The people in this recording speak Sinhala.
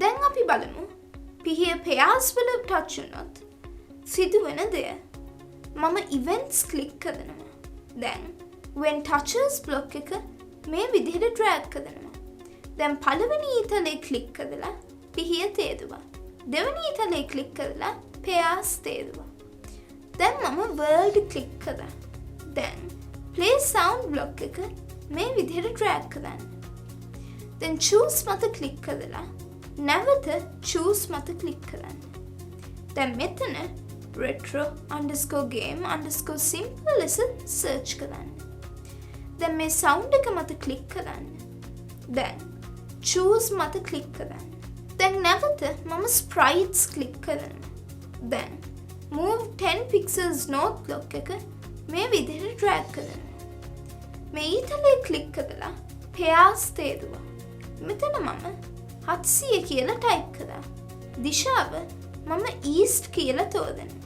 දැන් අපි බලමු පිහිය pears වල ටච් වුණොත් සිදුවෙන දේ. මම events ක්ලික් කරනවා. දැන් when touches block එක මේ විදිහට drag කරනවා. දැන් පළවෙනි ඊතලේ ක්ලික් කරලා පිහිය තේදුවා. දෙවෙනි ඊතලේ ක්ලික් කරලා pears තේදුවා. දැන් මම world ක්ලික් කරා. දැන් play sound block එක මේ විදිහට drag කරන්න. දැන් choose මත ක්ලික් කරලා නැවත choose මත ක්ලික් කරන්න. දැන් මෙතන retro_game_simple ලෙස search කරන්න. දැන් මේ sound එක මත ක්ලික් කරන්න. දැන් choose මත ක්ලික් කරන්න. දැන් නැවත මම sprites ක්ලික් කරනවා. දැන් move 10 pixels north block එක මේ විදිහට drag කරනවා. මේ ඊතලේ ක්ලික් කරලා pears තේදුවා. මෙතන මම 700 කියලා ටයිප් කරා. දිශාව මම east කියලා තෝරනවා.